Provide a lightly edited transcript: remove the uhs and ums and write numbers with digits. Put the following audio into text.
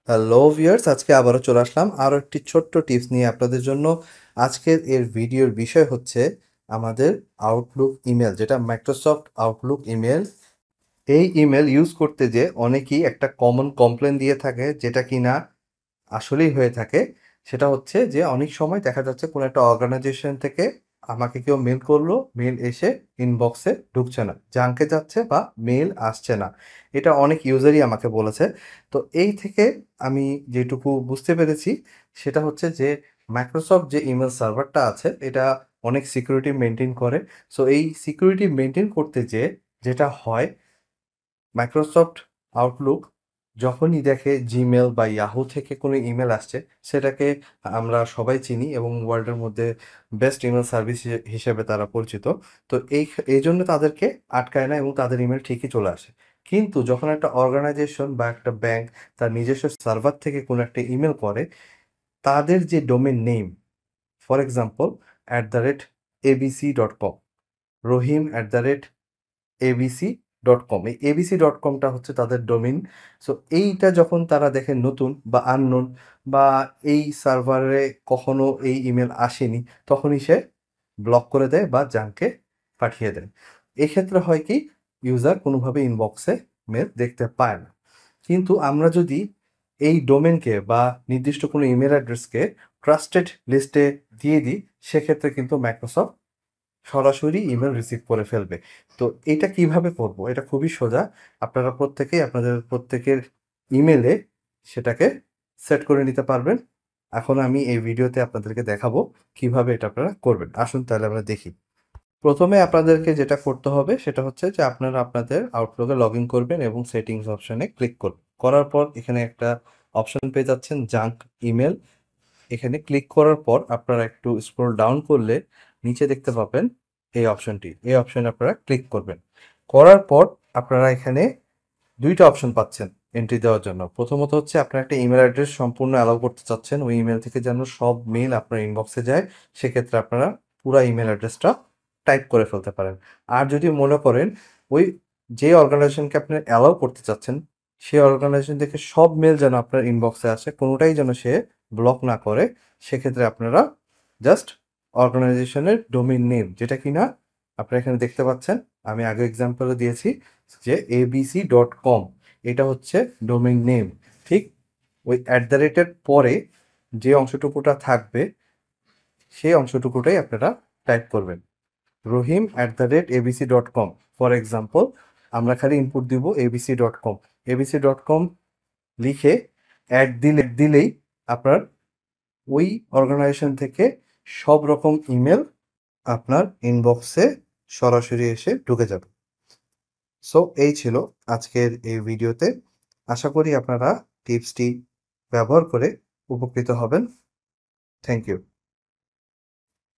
Hello viewers, আজকে আবারও চলে আসলাম আরও একটি ছোট্ট টিপস নিয়ে আপনাদের জন্য। আজকের ভিডিওর বিষয় হচ্ছে আমাদের আউটলুক ইমেল, যেটা মাইক্রোসফট আউটলুক ইমেল। এই ইমেল ইউজ করতে যে অনেকেই একটা কমন কমপ্লেন দিয়ে থাকে, যেটা কিনা আসলেই হয়ে থাকে। সেটা হচ্ছে যে অনেক সময় দেখা যাচ্ছে কোনো একটা অর্গানাইজেশন থেকে আমাকে কেউ মেল করলো, মেল এসে ইনবক্সে ঢুকছে না, জাঙ্কে যাচ্ছে বা মেল আসছে না। এটা অনেক ইউজারই আমাকে বলেছে। তো এই থেকে আমি যেটুকু বুঝতে পেরেছি সেটা হচ্ছে যে মাইক্রোসফট যে ইমেল সার্ভারটা আছে এটা অনেক সিকিউরিটি মেনটেন করে। সো এই সিকিউরিটি মেনটেন করতে যেটা হয়, মাইক্রোসফট আউটলুক যখনই দেখে জিমেল বা ইয়াহু থেকে কোনো ইমেল আসছে, সেটাকে আমরা সবাই চিনি এবং ওয়ার্ল্ডের মধ্যে বেস্ট ইমেল সার্ভিস হিসেবে তারা পরিচিত। তো এই জন্য তাদেরকে আটকায় না এবং তাদের ইমেল ঠিকই চলে আসে। কিন্তু যখন একটা অর্গানাইজেশন বা একটা ব্যাংক তার নিজস্ব সার্ভার থেকে কোনো একটা ইমেল করে, তাদের যে domain name, for example @abc.com, রহিম@abc.com, এই abc.comটা হচ্ছে তাদের ডোমেইন। সো এইটা যখন তারা দেখে নতুন বা আননোন, বা এই সার্ভারে কখনো এই ইমেল আসেনি, তখনই সে ব্লক করে দেয় বা জাঙ্কে পাঠিয়ে দেয়। এক্ষেত্রে হয় কি, ইউজার কোনোভাবে ইনবক্সে মেল দেখতে পায় না। কিন্তু আমরা যদি এই ডোমেনকে বা নির্দিষ্ট কোনো ইমেল অ্যাড্রেসকে ট্রাস্টেড লিস্টে দিয়ে দিই, সেক্ষেত্রে কিন্তু মাইক্রোসফট সরাসরি ইমেল রিসিভ করে ফেলবে। তো এটা কিভাবে করব? এটা খুবই সোজা। আপনারা প্রত্যেকেই আপনাদের প্রত্যেকের ইমেলে সেটাকে সেট করে নিতে পারবেন। এখন আমি এই ভিডিওতে আপনাদেরকে দেখাবো কিভাবে এটা আপনারা করবেন। আসুন তাহলে আমরা দেখি। প্রথমে আপনাদেরকে যেটা করতে হবে সেটা হচ্ছে যে আপনারা আপনাদের আউটলুকে লগইন করবেন এবং সেটিংস অপশনে ক্লিক করবেন। করার পর এখানে একটা অপশন পেয়ে যাচ্ছেন, জাঙ্ক ইমেল। এখানে ক্লিক করার পর আপনারা একটু স্ক্রল ডাউন করলে নিচে দেখতে পাবেন এই অপশনটি। এই অপশনে আপনারা ক্লিক করবেন। করার পর আপনারা এখানে ২ টা অপশন পাচ্ছেন এন্ট্রি দেওয়ার জন্য। প্রথমত হচ্ছে আপনার একটা ইমেল অ্যাড্রেস সম্পূর্ণ অ্যালাউ করতে চাচ্ছেন, ওই ইমেল থেকে যেন সব মেইল আপনার ইনবক্সে যায়। সেক্ষেত্রে আপনারা পুরা ইমেল অ্যাড্রেসটা টাইপ করে ফেলতে পারেন। আর যদি মনে করেন ওই যে অর্গানাইজেশনকে আপনি অ্যালাউ করতে চাচ্ছেন, সেই অর্গানাইজেশন থেকে সব মেল যেন আপনার ইনবক্সে আসে, কোনোটাই যেন সে ব্লক না করে, সেক্ষেত্রে আপনারা জাস্ট অর্গানাইজেশনের ডোমেইন নেম, যেটা কিনা আপনারা এখানে দেখতে পাচ্ছেন, আমি আগে এক্সাম্পলও দিয়েছি যে abc.com, এটা হচ্ছে ডোমেইন নেম। ঠিক ওই @এর পরে যে অংশটুকুটা থাকবে, সেই অংশটুকুটাই আপনারা টাইপ করবেন, রহিম@abc.com। ফর এক্সাম্পল আমরা খালি ইনপুট দিব abc.com। abc.com লিখে দিলেই আপনার ওই অর্গানাইজেশন থেকে সব রকম ইমেল আপনার ইনবক্সে সরাসরি এসে ঢুকে যাবে। সো এই ছিল আজকের এই ভিডিওতে। আশা করি আপনারা টিপসটি ব্যবহার করে উপকৃত হবেন। Thank you.